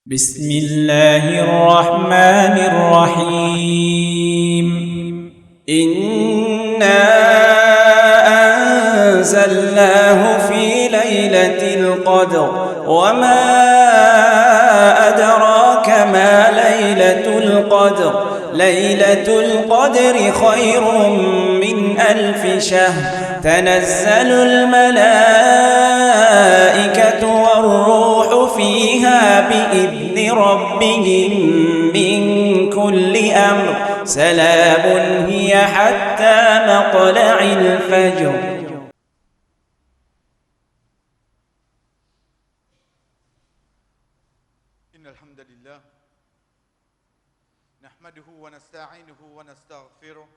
بسم الله الرحمن الرحيم إنا أنزلناه في ليلة القدر وما أدراك ما ليلة القدر ليلة القدر خير من 1000 شهر تنزل الملائكة والروح فيها بإذن ربهم من كل أمر سلام هي حتى مطلع الفجر. إن الحمد لله نحمده ونستعينه ونستغفره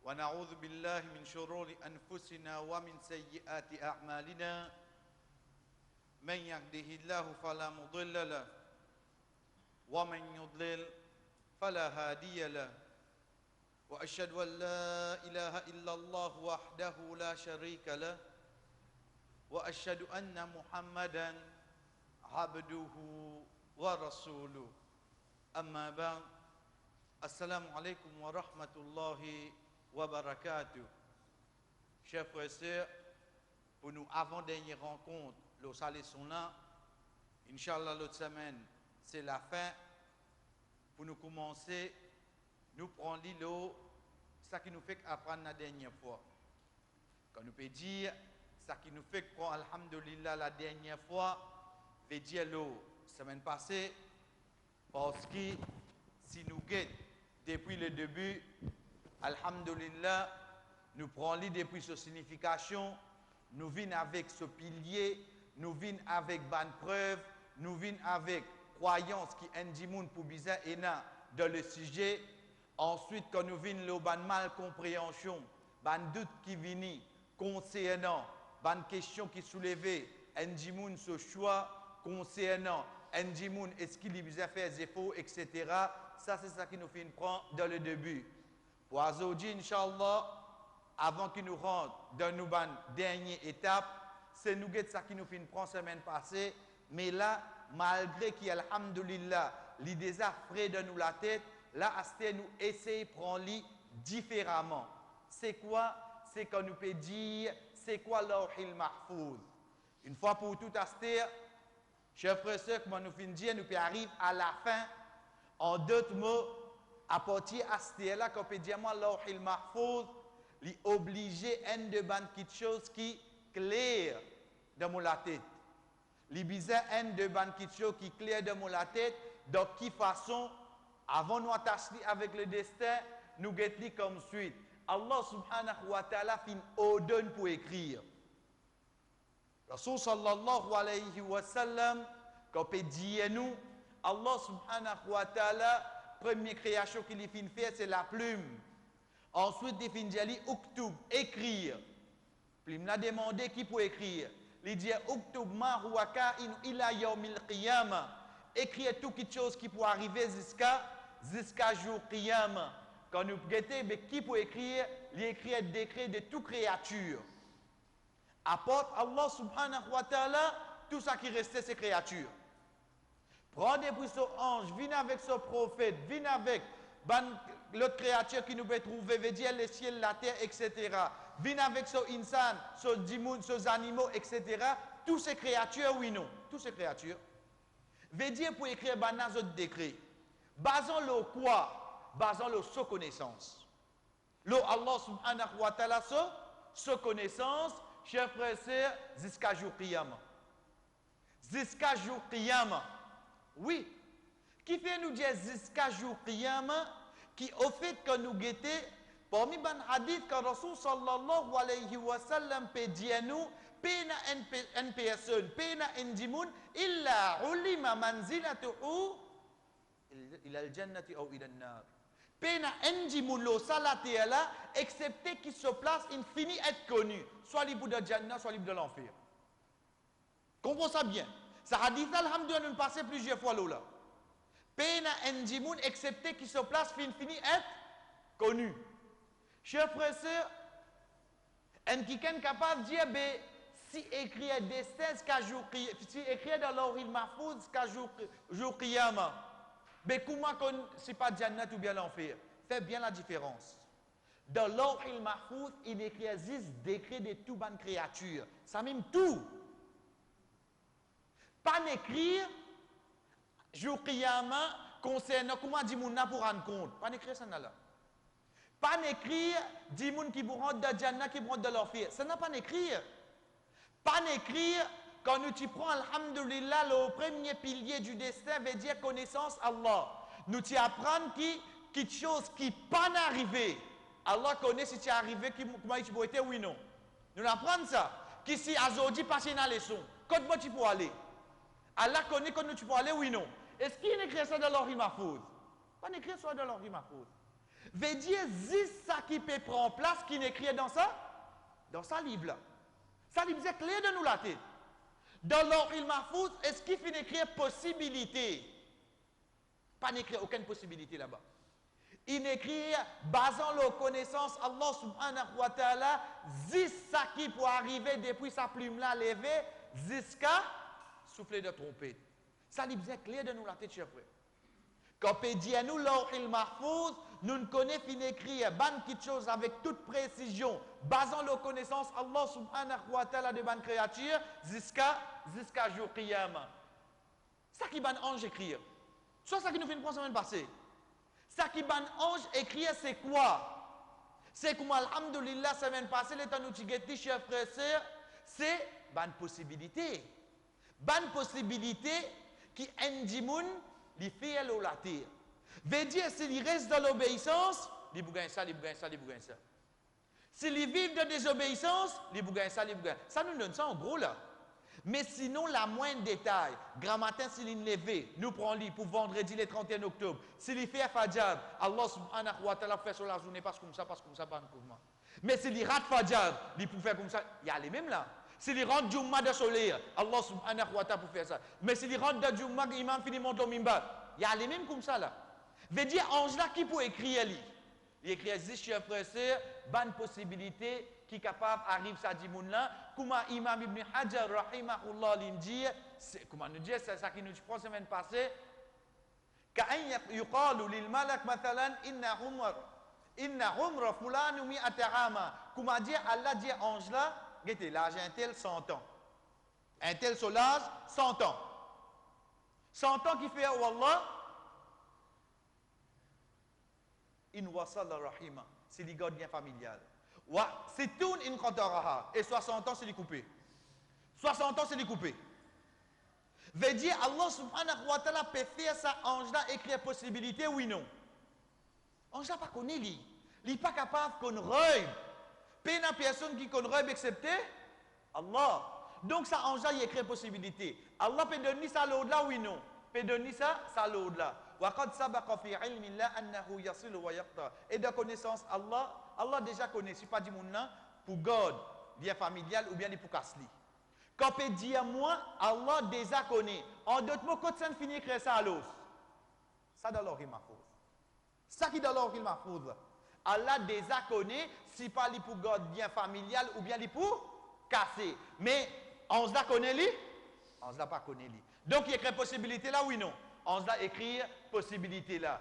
ونعوذ بالله من شرور أنفسنا ومن سيئات أعمالنا من يهده الله فلا مضل له ومن يضلل فلا هادي له وأشهد أن لا إله إلا الله وحده لا شريك له وأشهد أن محمدًا عبده ورسوله أما بعد السلام عليكم ورحمة الله wabarakatuh. Chers frères et sœurs, pour nous avant-dernière rencontre, le salé sont là. Inch'Allah, l'autre semaine, c'est la fin. Pour nous commencer, nous prenons l'îlot, ça qui nous fait apprendre la dernière fois. Quand nous peut dire, ça qui nous fait prendre, alhamdulillah, la dernière fois, veut dire la semaine passée, parce que si nous guettons depuis le début, alhamdulillah, nous prenons depuis sa signification, nous venons avec ce pilier, nous venons avec bonne preuve, nous venons avec croyance qui est pour bizarre et dans le sujet. Ensuite, quand nous venons le bonne mal compréhension, bon doute qui vient concernant, bonne question qui soulevée, Ndimoun ce choix concernant Ndimoun est-ce qu'il a fait des efforts, etc. Ça, c'est ça qui nous fait prendre dans le début. Pour aujourd'hui, Inch'Allah, avant qu'il nous rentre dans nos dernière étape, c'est nous ça qui nous fait prendre semaine passée. Mais là, malgré qu'il y a alhamdulillah, l'idée a frais de nous la tête, là, nous essayons de prendre différemment. C'est quoi? C'est qu'on nous peut dire, c'est quoi l'Awhil Mahfouz? Une fois pour tout astir, chers frères et sœurs, comme nous finissons dire, nous peut arriver à la fin, en d'autres mots, à partir de ce là, qu'on peut dire, moi, l'Awhil Mahfouz, il obligé une de bonnes choses qui clair dans mon la tête. Il bizarre une de bonnes choses qui clair dans mon la tête, de quelle façon, avant nous attacher avec le destin, nous guettons comme suite. Allah subhanahu wa ta'ala fin ordonne pour écrire. Rasul sallallahu alayhi wa sallam, quand peut dire nous, Allah subhanahu wa ta'ala, première création qu'il a fin faire, c'est la plume. Ensuite, il fin dire uktub, écrire. Puis il m'a demandé qui peut écrire. Il dit uktub ma huwa ka'in ila yawmil qiyamah. Écrire toute chose qui peut arriver jusqu'à jour qiyamah. Quand nous guettons, qui peut écrire? Il écrit un décret de toute créature. Apporte Allah subhanahu wa ta'ala tout ça qui restait ces créatures. Prends depuis ce ange, viens avec ce prophète, viens avec l'autre créature qui nous peut trouver, veut dire les ciels, la terre, etc. Viens avec ce insan, ce dimoun, ces animaux, etc. Toutes ces créatures, oui, non. Toutes ces créatures. Veut dire pour écrire un autre décret. Basons-le quoi? Basons-le sur connaissance. Le Allah subhanahu wa ta'ala sur connaissance, chers frères et sœurs, jusqu'à jour qiyamah. Jusqu'à jour qiyamah. Oui. Qui fait nous dire jusqu'à jour qiyamah, qui au fait que nous guettons, parmi les hadiths que Rasul sallallahu alayhi wa sallam peut dire nous, pena en personne, pena en dimoun, illa ulima manzilatuhu ila al-jannati ou ila an-nar. Pena en dimoun lo salate là, excepté qu'il se place, il finit être connu, soit libre de Jannah, soit libre de l'enfer. Comprenez ça bien. Ça hadith alhamdoulilah nous passé plusieurs fois là. Pena en dimoun, excepté qu'il se place, finit être connu. Chers frères et sœurs, en qui est capable de dire, si écrit destin, si écrit dans l'Oril Mahfouz, jour Qiyamah, mais comment c'est pas Jannat ou bien l'enfer? Fais bien la différence. Dans l'Oril Mahfouz, il existe décret de tout bonne créature. Ça même tout. Pas n'écrire jour Qiyamah concernant comment dit mouna pour rendre compte. Pas n'écrire ça là. Pas n'écrire dit moun qui vous rentre de Jannah qui vous rentre de l'enfer. Ça n'a pas n'écrire. Pas n'écrire quand nous tu prends alhamdulillah le premier pilier du destin veut dire connaissance Allah. Nous tu apprendre quelque chose qui pas arrivé. Allah connaît si tu es arrivé comment tu peux être oui non. Nous apprenons ça. Qui si aujourd'hui passer dans les leçon. Quand tu peux aller. Allah connaît quand tu peux aller oui non. Est-ce qu'il écrit ça dans l'Oril Mahfouz? Pas écrit ça dans l'Oril Mahfouz. Veut dire c'est ça qui peut prendre place qui n'écrit dans ça livre là. Ça livre c'est clair de nous la tête. Dans l'Oril Mahfouz, est-ce qu'il finit écrire possibilité? Pas n'écrire aucune possibilité là-bas. Il écrit basant la connaissance Allah subhanahu wa ta'ala, c'est ça qui peut arriver depuis sa plume là levée jusqu'à souffler de trompette. Ça livre c'est clair de nous la tête chers frères. Quand on dit à nous l'Oril Mahfouz, nous ne connaissons pas écrire ban quelque chose avec toute précision, basant la connaissance Allah subhanahu wa ta'ala de ban créature jusqu'à jour Qiyamah. Ça qui ban ange écrire. Soit ça qui nous fait une fois semaine passée. Ça qui ban ange écrire c'est quoi? C'est comme alhamdulillah semaine passée l'état nous tigeti chers frères et sœurs, c'est ban possibilité. Ban possibilité qui indimoun li fait la terre. Veut dire s'il reste dans l'obéissance, il bougagne ça, il bougagne ça, il bougagne ça. S'il vit de désobéissance, il bougagne ça, il bougagne. Ça nous donne ça en gros là. Mais sinon, la moindre détail, grand matin s'il est levé, nous prenons lit pour vendredi le 31 octobre. S'il fait Fajr, Allah subhanahu wa ta'ala fait sur la journée parce comme ça, pas comme moi. Mais s'il rate Fajr, il peut faire comme ça, il y a les mêmes là. S'il rentre Jumma de soleil, Allah subhanahu wa ta'ala pour faire ça. Mais s'il rentre de Jumma, l'imam finit monter au mimbar. Il y a les mêmes comme ça là. Veut dire, ange là, qui peut écrire lui? Il écrit, si chers frères et sœurs, bonne possibilité qui est capable d'arriver à ce monde-là. Comment Imam Ibn Hajar, rahimahullah, il dit, comment nous dit, c'est ça qui nous prend la semaine passée, كأن يقال للملك مثلا إن عمر فلان 100 عاما. Comment dire, Allah dit ange là, regardez, l'âge un tel 100 ans. Un tel sur l'âge 100 ans. 100 ans qui fait Wallah, in wasal rahima, c'est les gardiens familial. Wa situn in qataraha, et 60 ans c'est les coupé. 60 ans c'est les coupé. Veut dire Allah subhanahu wa ta'ala peut faire ça ange là écrire possibilité oui non. Ange là pas connaît lui. Il n'est pas capable qu'on rêve. Pas une personne qui qu'on rêve excepté Allah. Donc ça ange là il écrit possibilité. Allah peut donner ça l'au-delà oui non. Peut donner ça l'au-delà. وقد سبق في علم الله أنه يصل ويقطع. Et de connaissance Allah déjà connaît. Si pas dit mon nom pour God, lien familial ou bien pour Kasli. Quand on dit à moi, Allah déjà connaît. En d'autres mots, quand ça finit écrire ça à l'os. Ça dans l'Oril Mahfouz. Ça qui dans l'Oril Mahfouz. Allah déjà connaît si pas li pour God, lien familial ou bien li pour casser. Mais on se la connaît lui? On se la pas connaît lui. Donc il y a une possibilité là oui non. On se doit écrire possibilité là.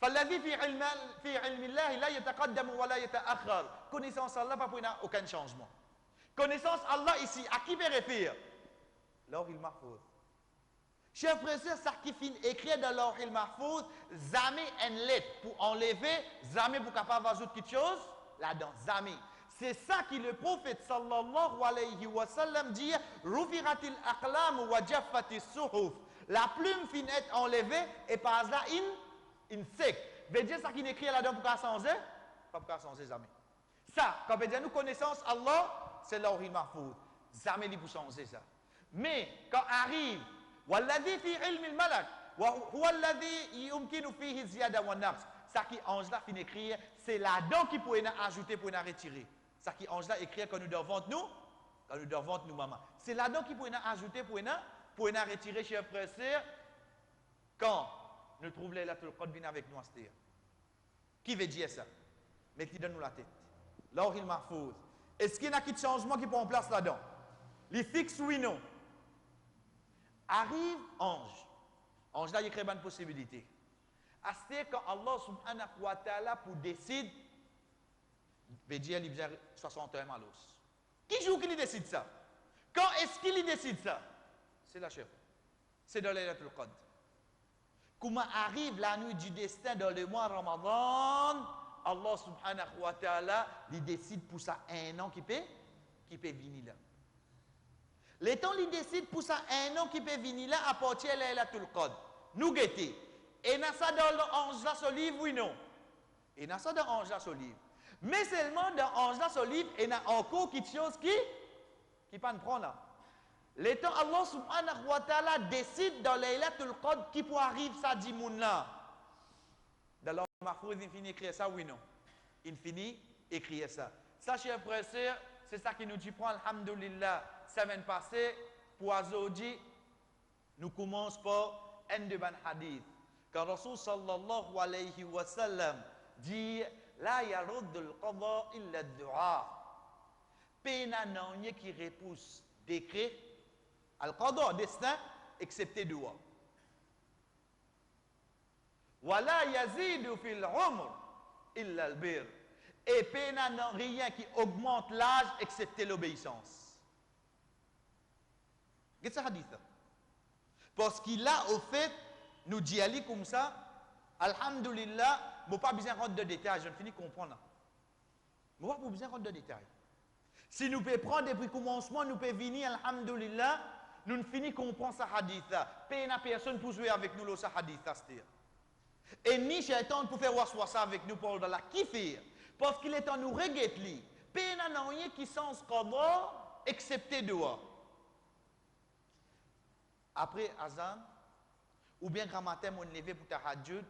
فالذي في علم الله لا يتقدم ولا يتأخر. Connaissance Allah pas pour aucun changement. Connaissance Allah ici à qui veut référer? L'Oril Mahfouz. Chers frères et sœurs, ça qui finit écrit dans l'Oril Mahfouz, jamais une lettre pour enlever, jamais pour capable ajouter quelque chose là-dedans, jamais. C'est ça que le prophète sallallahu alayhi wa sallam dit rufiratil aqlam wa jaffatis suhuf. La plume finit être enlevée et par là in sec. Veut dire ça qui est écrit là-dedans pour changer? Pas pour changer jamais. Ça, quand on dit nous connaissance Allah, c'est l'Oril Mahfouz. Jamais il peut changer ça. Mais quand arrive والذي في علم الملك وهو الذي يمكن فيه الزيادة والنقص. Ça qui ange là finit écrire, c'est là-dedans qui peut ajouter pour retirer. Ça qui ange là écrire quand nous devons nous maman. C'est là-dedans qui peut ajouter pour retirer chers frères et sœurs quand nous trouvons les lettres de avec nous à cette. Qui veut dire ça? Mais qui donne nous la tête. L'Oril Mahfouz. Est-ce qu'il y a un changement qui prend en place là-dedans? Les fixe oui non. Arrive ange. Ange là, il crée une possibilité. C'est quand Allah subhanahu wa ta'ala pour décide, veut dire il a 61 malos. Qui joue qu'il décide ça? Quand est-ce qu'il décide ça? C'est la chef. C'est dans Laylatul Qadr. Comment arrive la nuit du destin dans le mois Ramadan? Allah subhanahu wa ta'ala, il décide pour ça un an qui peut venir là. Le temps il décide pour ça un an qui peut venir là à partir de Laylatul Qadr. Nous guettons. Et n'a ça dans l'ange là ce livre, oui non? Et n'a ça dans l'ange là ce livre. Mais seulement dans l'ange là ce livre, il y a encore quelque chose qui pas prendre là. Le temps Allah subhanahu wa ta'ala décide dans Laylatul Qadr qui peut arriver ça dit moun là. Dans l'ange mahfouz, il finit écrire ça, oui non? Il finit écrire ça. Ça, chers frères et sœurs, c'est ça qui nous dit, prend alhamdulillah, semaine passée, pour aujourd'hui, nous commençons par un de ban hadith. Quand Rasul sallallahu alayhi wa sallam dit, la yaruddul qadha illa du'a. Pena n'en qui repousse décret, al-qadha, destin, excepté dua. Wala yazidu fil umr illa al-bir. Et pena n'a rien qui augmente l'âge excepté l'obéissance. Qu'est-ce que ça dit ça? Parce qu'il a au fait, nous dit Ali comme ça, alhamdulillah, je n'ai pas besoin de rentrer de détails, je ne finis de comprendre. Je n'ai pas besoin de rentrer de détails. Si nous pouvons prendre depuis le commencement, nous pouvons venir, alhamdulillah, nous ne finissons de comprendre ce hadith. Pena personne pour jouer avec nous, ce hadith. Et ni shaitan pour faire waswasa avec nous pour la kifir. Parce qu'il est en nous reguette li. Pena n'a rien qui sens qadha excepté dua. Après azan, ou bien quand matin mon levé pour tahajjud,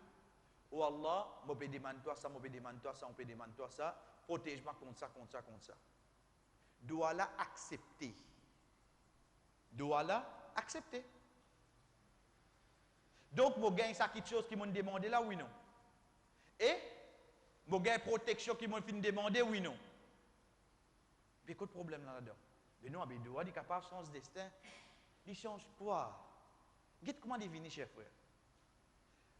oh Allah, je peux demander toi ça, je peux demander toi ça, on peut demander toi ça, protège-moi contre ça, contre ça, contre ça. Dua là accepter. Dua là accepter. Donc, je gagne ça quelque chose qui m'ont demandé là, oui non. Et je gagne protection qui m'ont fait demander, oui non. Mais quel problème là-dedans? Mais non, mais doit, il est capable de changer destin. Il change quoi? Regarde comment il vient, chers frères.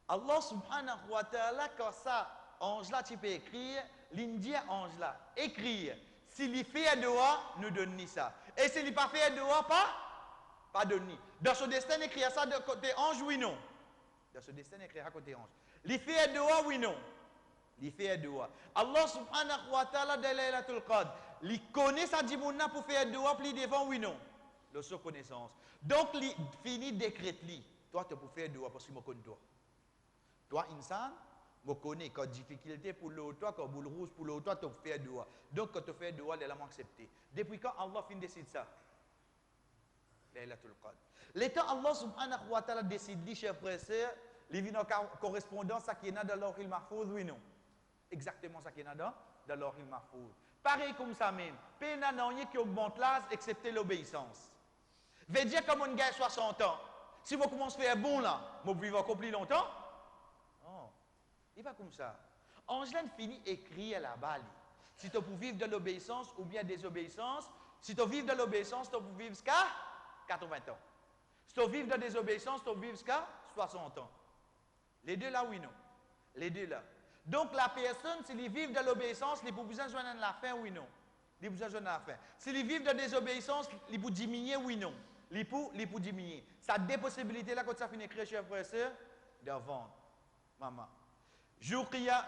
Allah subhanahu wa ta'ala, quand ça, ange là, tu peux écrire, l'Indien ange là, écrire. S'il fait doa, nous donne ça. Et s'il n'a pas fait doa, pas donne. Dans ce destin, écrit ça de côté ange, oui non. Dans ce destin, écrit à côté ange. Il fait doa, oui non. Il fait doa. Allah subhanahu wa ta'ala, de Laylatul Qadr, il connaît sa dimouna pour faire doa, puis il devant, oui non. De sa connaissance. Donc, il finit décret li. Toi, tu peux faire doa parce qu'il me connaît toi. Toi, insan, je connais quand difficulté pour l'autre, toi, quand boule rouge pour l'autre, toi, tu peux faire doa. Donc, quand tu fais doa, il est accepté. Depuis quand Allah finit décide ça? Laylatul Qadr. L'état Allah subhanahu wa ta'ala décide, chers frères et sœurs, il vient en correspondance à ce qui est dans l'Orhil Mahfouz, oui non? Exactement ça qui est dans l'Orhil Mahfouz. Pareil comme ça même. Pena n'a rien qui augmente l'âge, excepté l'obéissance. Veut dire comme on gagne 60 ans. Si vous commencez à faire bon là, vous vivez encore plus longtemps? Non. Il va comme ça. Angeline finit écrit à la balle. Si tu peux vivre de l'obéissance ou bien désobéissance, si tu vivre de l'obéissance, tu peux vivre jusqu'à 80 ans. Si tu vivre de désobéissance, tu peux vivre jusqu'à 60 ans. Les deux là, oui, non. Les deux là. Donc la personne, s'il vit de l'obéissance, il peut besoin de joindre la fin, oui, non. Il peut besoin de joindre la fin. S'il vit de désobéissance, il peut diminuer, oui, non. Il peut diminuer. Ça a des possibilités là, quand ça finit écrire, chers frères et sœurs, de vendre. Maman. Jour qu'il y a,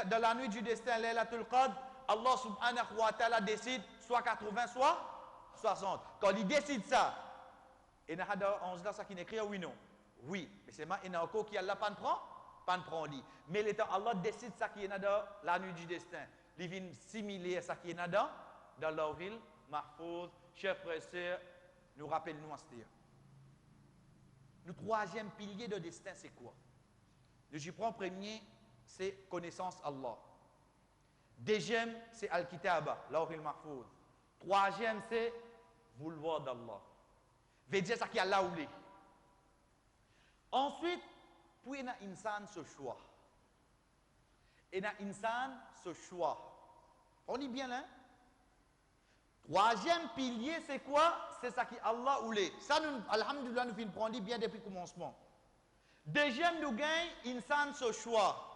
dans la nuit du destin, Laylatul Qadr, Allah subhanahu wa ta'ala décide soit 80, soit 60. Quand il décide ça, il y a un ça qui écrit, oui, non. Oui, mais c'est il y a encore qui Allah pas de prend lui. Mais l'état Allah décide ça qui est dans la nuit du destin. Il vient similaire ça qui est dans l'Orhil Mahfouz. Chers frères et sœurs, nous rappelons-nous à ce dire. Le troisième pilier de destin, c'est quoi? Je prends premier, c'est connaissance Allah. Deuxième, c'est Al-Kitaba, l'Orhil Mahfouz. Troisième, c'est vouloir d'Allah. Veut dire ça qui Allah oublie. Ensuite, puis il y a insan ce choix. Il y a insan ce choix. On dit bien là? Troisième pilier, c'est quoi? c'est ça qui Allah ou les. Ça, nous, alhamdoulilah, nous finissons prendre bien depuis le commencement. Deuxième, nous gagnons insan ce choix.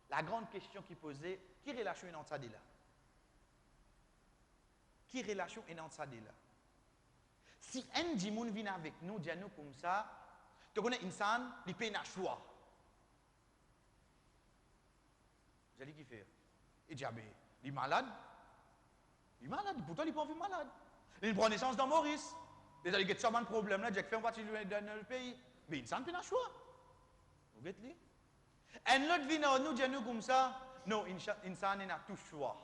La grande question qui posait, qui relation est dans ça là? Qui relation est dans ça là? Si un dimoun vient avec nous, dit nous comme ça, tu connais insan, il paye un choix. J'ai dit qui fait? Il dit, il est malade. Il est malade, pourtant il n'est pas envie malade. Il prend naissance dans Maurice. Les alliés qui ont un problème là, j'ai fait un partie dans le pays. Mais insan paye un choix. Vous voyez? Un autre vient nous, dit nous comme ça, non, insan n'a tout choix.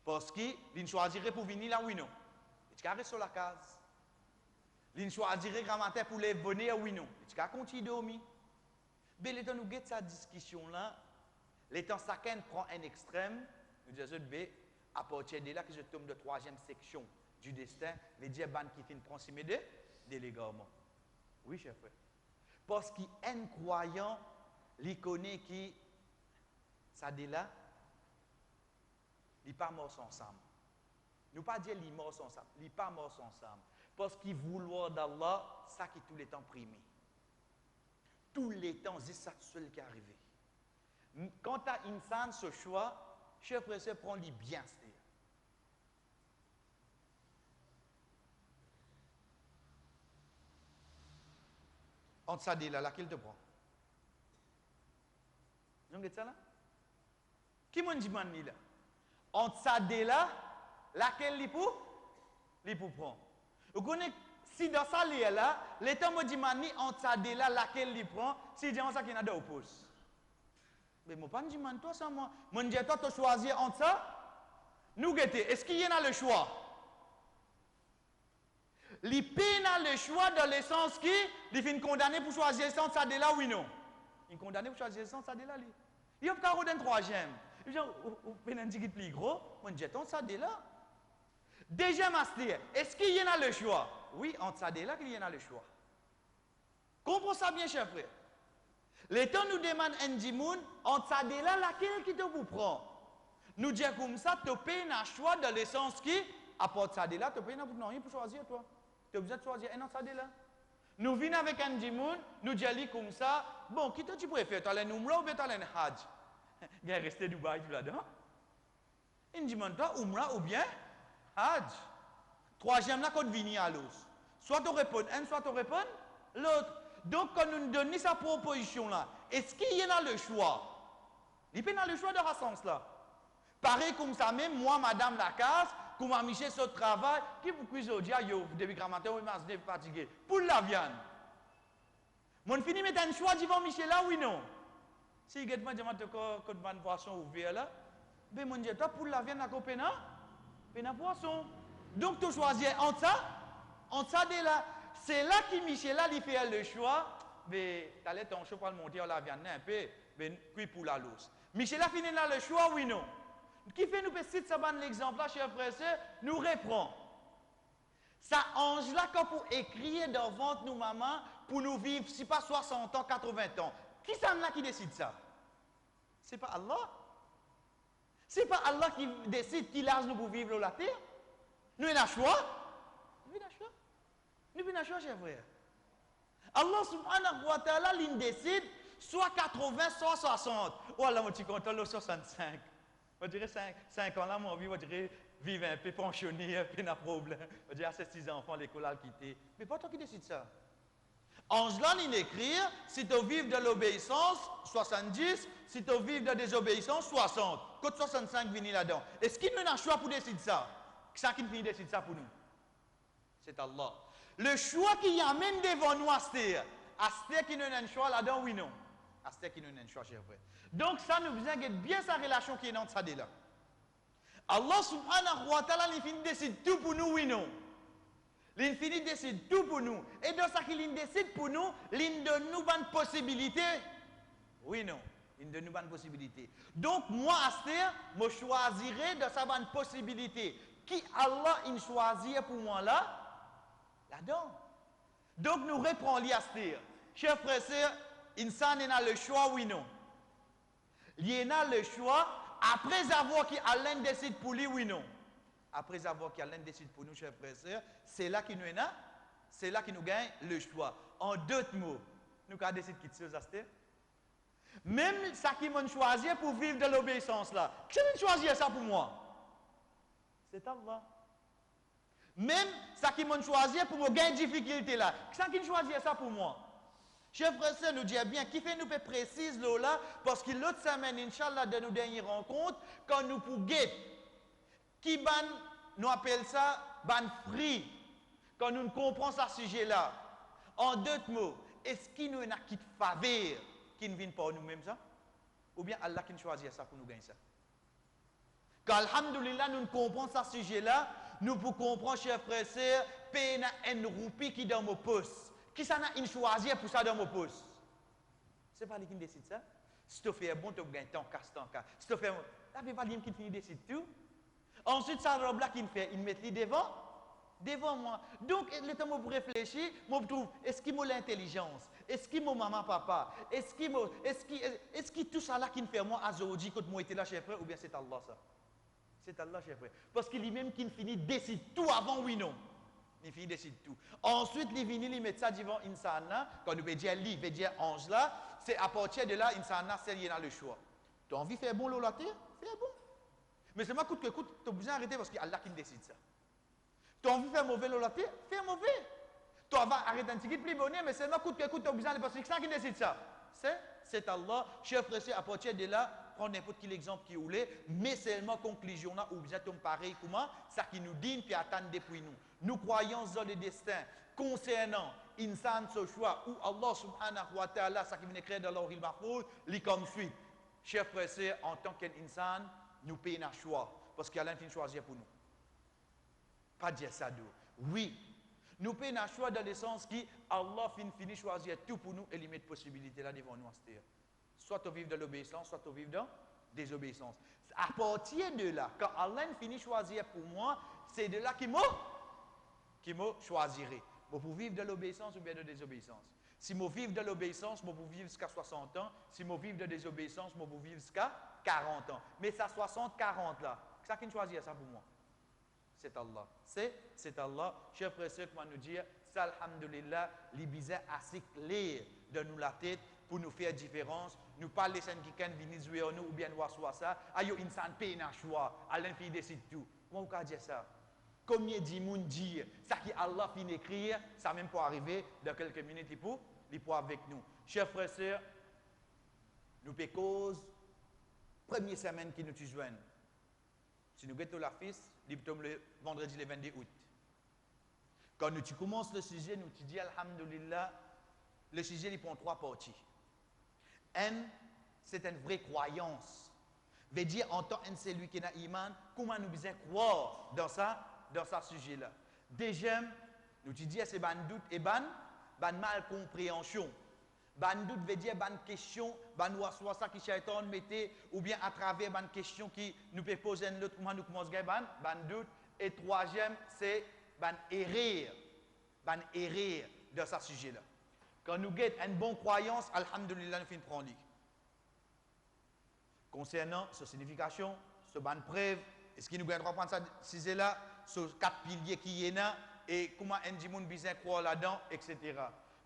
Parce qu'il choisirait pour venir là, oui, non. Tu carré sur la case. Il choisirait grand matin pour les venir, oui, non. Tu carré continuer de dormir. Mais le temps nous guette cette discussion-là, le temps chacun prend un extrême, nous disons, à partir de là que je tombe de troisième section du destin, les diaban qui finissent prendre ces médailles, délégamment. Oui, chef frère. Parce qu'un croyant, il connaît qui, ça dit là, il n'est pas mort ensemble. Nous ne pas dire qu'il est mort ensemble. Il n'est pas mort ensemble. Parce qu'il vouloir d'Allah, ça qui est tout le temps primé. Tout le temps, c'est ça seul qui est arrivé. Quand tu as insan ce choix, chef frère, prends-le bien. Entre ça là, laquelle te prend? Vous avez ça là? Qui m'a dit là? Entre ça là, laquelle il pour prendre? Vous connaissez, si dans ça là, l'état me dit mani entre ça là, laquelle il prend, si dit ça qu'il y a deux pouces. Mais moi pas dit toi ça moi. Moi dis toi tu choisis entre ça. Nous guetter, est-ce qu'il y en a le choix? L'IP n'a le choix dans le sens qui il finit condamné pour choisir entre ça là oui non. Il est condamné pour choisir entre ça là. Il y a pas un troisième. Il dit ou penalty qui plus gros, moi dis entre ça là. Deuxième aspect, est-ce qu'il y en a le choix? Oui, entre ça là qu'il y en a le choix. Comprends ça bien, cher frère. Les temps nous demandent un dimoun, entre ça là, laquelle qui te vous prend? Nous disons comme ça, tu payes un choix dans le sens qui, à part ça là, tu payes un pour choisir toi. Tu as besoin de choisir un entre ça là. Nous venons avec un dimoun, nous disons comme ça, bon, qui tu préfères? Tu as un umrah ou bien tu as un hajj? Il est resté Dubaï là-dedans. Il demande toi, umrah ou bien hajj. Troisième là, quand tu viens à l'os. Soit tu réponds un, soit tu réponds l'autre. Donc, quand nous donnons sa proposition là, est-ce qu'il y en a le choix? Il peut y avoir le choix de ce sens-là. Pareil comme ça même, moi, madame Lacasse, comme à Michel sur le travail, qui vous cuisine au dia, yo, depuis grand matin, oui, mais je suis fatigué. Pour la viande. Mon fini met un choix devant Michel là, oui, non? Si il y a un poisson ouvert là, ben, mon Dieu, toi, pour la viande, il y a un poisson. Donc, tu choisis entre ça, de là. C'est là que Michel là, il fait le choix, mais tu allais ton choix pour le monter à la viande un peu, ben, puis pour la lousse. Michel a fini là le choix, oui, non? Qui fait nous citer ça, l'exemple là, chers frères et sœurs, nous reprend. Ça ange là, quand pour écrire devant nous, maman, pour nous vivre, si pas 60 ans, 80 ans. Qui c'est là qui décide ça? C'est pas Allah. C'est pas Allah qui décide qui l'âge nous pour vivre sur la terre. Nous avons un choix. Nous avons un choix. Nous avons un choix, chers frères. Allah subhanahu wa ta'ala, il décide soit 80, soit 60. Oh là, moi, tu comptes le 65. Je dirais 5 ans là, mon vie, je dirais vivre un peu pensionné, un peu de problème. Je dirais à ces 6 enfants, l'école a quitté. Mais pas toi qui décide ça. Ange là, il écrit, si tu vives de l'obéissance, 70, si tu vives de la désobéissance, 60. Côte 65 vient là-dedans. Est-ce qu'il nous a un choix pour décider ça? Qui c'est qui décide ça pour nous? C'est Allah. Le choix qui amène devant nous, Astér qui nous a un choix là-dedans, oui, non. Astér qui nous a un choix, cher frère. Donc, ça nous besoin de bien sa relation qui est dans ça là. Allah subhanahu wa ta'ala, il finit décide tout pour nous, oui, non. L'infini décide tout pour nous. Et dans ça qu'il décide pour nous, il donne nous une possibilité. Oui, non. Il donne nous une possibilité. Donc, moi, Astér, je choisirai de sa bonne possibilité. Qui Allah il choisit pour moi là-dedans. Donc, nous reprenons l'Astér. Chers frères et sœurs, insan n'a le choix, oui, non. Il y a le choix, après avoir qui Allah décide pour lui, oui, non. après avoir qu'Allah décide pour nous, chers frères et sœurs, c'est là qu'il nous est là, c'est là qu'il nous gagne le choix. En d'autres mots, nous avons décidé de quitter ça, même ça qui m'a choisi pour vivre de l'obéissance là, qui m'a choisi ça pour moi? C'est Allah. Même ça qui m'a choisi pour me gagner difficulté là, qui choisit ça pour moi? Chers frères et sœurs, nous disons bien, qui fait nous précise là, parce que l'autre semaine, Inch'Allah, de nos dernières rencontres, quand nous pouvons qui ban, nous appelle ça, ban free, quand nous comprenons ce sujet-là. En d'autres mots, est-ce qu'il nous a qui de faveur qui ne vient pas nous-mêmes ça? Ou bien Allah qui choisit ça pour nous gagner ça? Quand alhamdoulilah, nous comprenons ce sujet-là, nous pouvons comprendre, chers frères et sœurs, payer une roupie qui est dans mon poste. Qui ça n'a une choisi pour ça dans mon poste? C'est pas lui qui décide ça. Si tu fais bon, tu gagnes ton casse ton cas. Si tu fais bon, ça fait pas lui qui finit décide tout. Ensuite, ça robe là qu'il fait, il met lui devant moi. Donc, le temps pour réfléchir, je trouve, est-ce qu'il m'a l'intelligence? Est-ce qu'il m'a maman, papa? Est-ce qu'il tout ça là qui me fait moi à Zoji quand moi était là chez frère ou bien c'est Allah ça? C'est Allah chez frère. Parce qu'il est même qui finit décide tout avant oui non. Il finit décide tout. Ensuite, il vient, il met ça devant Insana. Quand nous veut dire lui, veut dire ange là, c'est à partir de là, Insana, c'est il y a le choix. Tu as envie de faire bon l'eau la terre? Fais bon. Mais c'est moi coûte que coûte, tu as besoin d'arrêter parce qu'il y a Allah qui décide ça. Tu as envie de faire mauvais l'eau la terre? Fais mauvais. Tu vas arrêter un petit peu plus bonnet, mais c'est moi coûte que coûte, tu as besoin de parce que c'est ça qui décide ça. C'est Allah. Chers frères, à partir de là, prendre n'importe quel exemple qui voulait, mais seulement conclusion là, ou bien pareil comment, ça qui nous dit, puis attendre depuis nous. Nous croyons dans le destin concernant insan ce choix ou Allah subhanahu wa ta'ala, ça qui vient écrire dans l'Oril Mahfouz, lit comme suite. Chers frères, en tant qu'insan, nous payons un choix, parce qu'Allah finit choisir pour nous. Pas dire ça d'où. Oui, nous payons un choix dans le sens qui Allah finit choisir tout pour nous et il met possibilité là devant nous à cette terre. Soit tu vives de l'obéissance, soit tu vives de désobéissance. À partir de là, quand Allah finit choisir pour moi, c'est de là qu'il m'a choisirait. Pour vivre de l'obéissance ou bien de désobéissance. Si je vivre de l'obéissance, je peux vivre jusqu'à 60 ans. Si je vivre de désobéissance, je peux vivre jusqu'à 40 ans. Mais ça 60-40 là, c'est ça qui choisit ça pour moi. C'est Allah. C'est Allah. Chers frères et sœurs, comment nous dire, ça, alhamdulillah, les bizarres assez clair de nous la tête pour nous faire différence. Nous parlons de gens qui viennent jouer nous ou bien voir ça. Ayo insan paye un choix. Allah qui décide tout. Comment vous pouvez dire ça? Combien de gens disent ça qui Allah finit d'écrire, ça même pour arriver dans quelques minutes, il pour avec nous. Chers frères et sœurs, nous payons cause, première semaine qui nous joignent. Si nous guettons la fils, il tombe le vendredi le 22 août. Quand nous commençons le sujet, nous te dis alhamdulillah, le sujet il prend 3 parties. Un, c'est une vraie croyance. Veut dire en tant que celui qui a iman, comment nous devons croire dans ce sujet-là. Deuxième, nous te dis c'est ban doute et ban mal compréhension. Ban doute veut dire ban question, ban waswasa qui shaitan mettait ou bien à travers ban question qui nous peut poser l'autre comment nous commençons ban doute et troisième c'est ban erreur dans ce sujet-là. Quand nous avons une bonne croyance, alhamdulillah nous finissons prendre. Concernant sa signification, ce ban preuve, est-ce qu'il nous gagne droit prendre ça sujet-là, sur 4 piliers qui y en a et comment un monde besoin croire là-dedans, etc.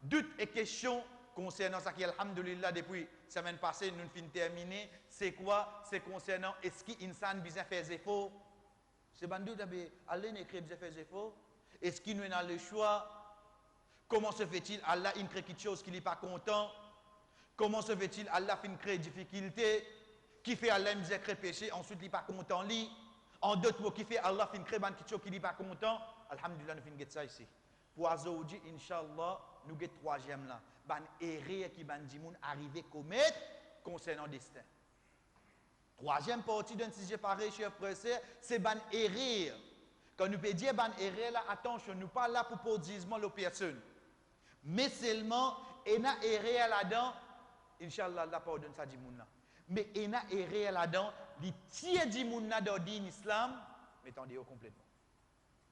Doute et questions concernant ça qui alhamdulillah depuis la semaine passée nous finissons terminer, c'est quoi? C'est concernant est-ce qu'insan besoin faire des efforts? C'est ban doute Allah écrit besoin faire des efforts. Est-ce qu'il nous a le choix? Comment se fait-il Allah crée quelque chose qui n'est pas content? Comment se fait-il Allah crée difficulté? Qui fait Allah me crée péché, ensuite il n'est pas content lui? En d'autres mots, qui fait Allah crée quelque chose qui n'est pas content? Alhamdulillah, nous finissons ça ici. Pour aujourd'hui, Inch'Allah, nous avons troisième là. Ban erreur qui ban dimoun arrivé commettre concernant le destin. Troisième partie d'un sujet pareil, chers frères, c'est ban erreur. Quand nous pouvons dire ban erreur là, attention, nous pas là pour positionner la personne. Mais seulement, il y a erreur là-dedans, Inch'Allah, Allah pardonne ça dimoun là. Mais il y a erreur là-dedans, les tiers dimoun là dans l'islam, mettent en dehors complètement.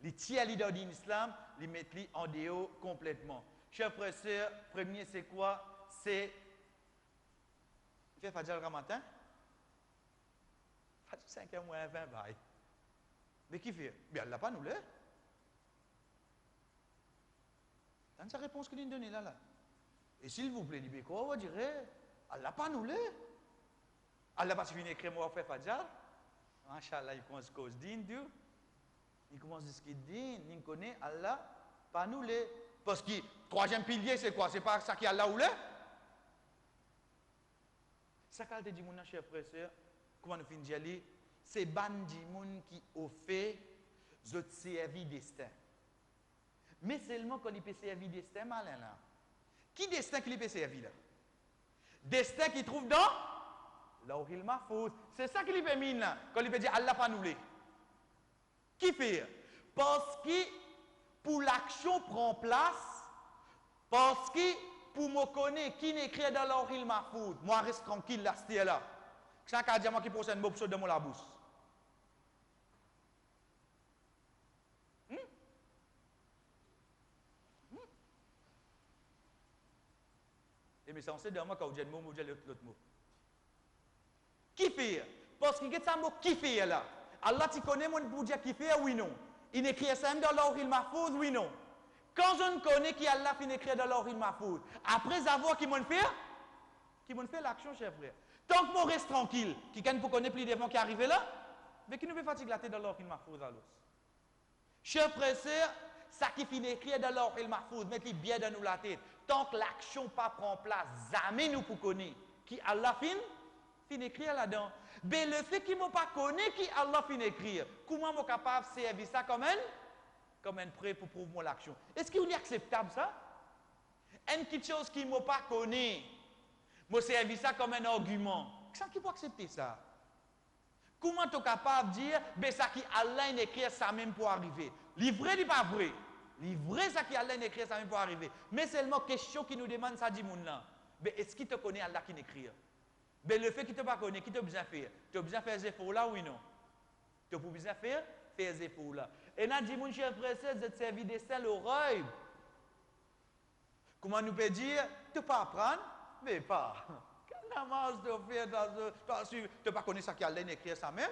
Les tiers leaders d'islam, les mettent en dehors complètement. Chers frères et sœurs, premier c'est quoi? C'est. Tu fais Fajr le matin? Fajr 5h moins 20, bye. Mais qui fait? Bien, Allah pas nous l'est. Dans sa réponse qu'il nous donne là. Et s'il vous plaît, il quoi, on dirait, Allah pas nous l'est. Allah pas suffit d'écrire moi fait Fadjar. Inch'Allah, il commence à cause d'Indu. Il commence à ce qu'il dit, il connaît Allah pas nous l'est. Parce que troisième pilier, c'est quoi? C'est pas ça qui Allah ou l'est? Ça qu'a dit mon cher frère, comment nous finissons dire, c'est bandi moun qui ont fait de servir destin. Mais seulement quand il peut servir destin malin là. Qui destin qu'il peut servir là? Destin qu'il trouve dans l'Awhil Mahfouz. C'est ça qu'il peut mine là. Quand il peut dire Allah pas nous l'est. Qui fait? Parce que pour l'action prend place, parce que pour me connaître qui n'écrit dans l'Awhil Mahfouz, moi reste tranquille là, c'est là. Chaque a dit moi qui possède un mot de mon la bouche. Et mais c'est censé dire moi quand vous dites mot, vous dites l'autre mot. Qui fait? Parce que qu'est-ce mot qui fait là? Allah tu connais mon pour dire qui fait oui non. Il écrit ça dans l'Awhil Mahfouz oui non. Quand je ne connais qui Allah finit écrire dans l'Awhil Mahfouz, après avoir qui m'ont fait l'action cher frère. Tant que moi reste tranquille, qui ne peut connaître plus d'événements qui arrivent là, mais qui nous fait fatiguer la tête dans l'Awhil Mahfouz alors. Cher frère, ça qui finit écrire dans l'Awhil Mahfouz, mettez bien dans nous la tête. Tant que l'action pas prend place, jamais nous pour connaître qui Allah finit écrire là-dedans. Mais le fait qu'il ne m'a pas connu qui Allah finit écrire, comment suis-je capable de servir ça comme un prêt pour prouver mon action? Est-ce qu'il est acceptable ça? Une petite chose qui ne m'a pas connu, moi servi ça comme un argument. Qui peut accepter ça? Comment tu es capable de dire, ben ça qui Allah écrit ça même pour arriver? Livré n'est pas vrai. Livré ça qui Allah écrit ça même pour arriver. Mais seulement question qui nous demande ça dit moun là. Ben est-ce qu'il te connaît Allah qui écrit? Ben le fait qu'il te pas connaît, qui te besoin faire? Tu as besoin de faire des efforts là oui non? Tu as besoin de faire des efforts là. Et là dit mon cher frère, c'est de servir des saints l'oreille. Comment nous peut dire, tu ne pas apprendre, mais pas. Quelle namaz de faire, tu ne pas connaître ça qui Allah écrit ça même?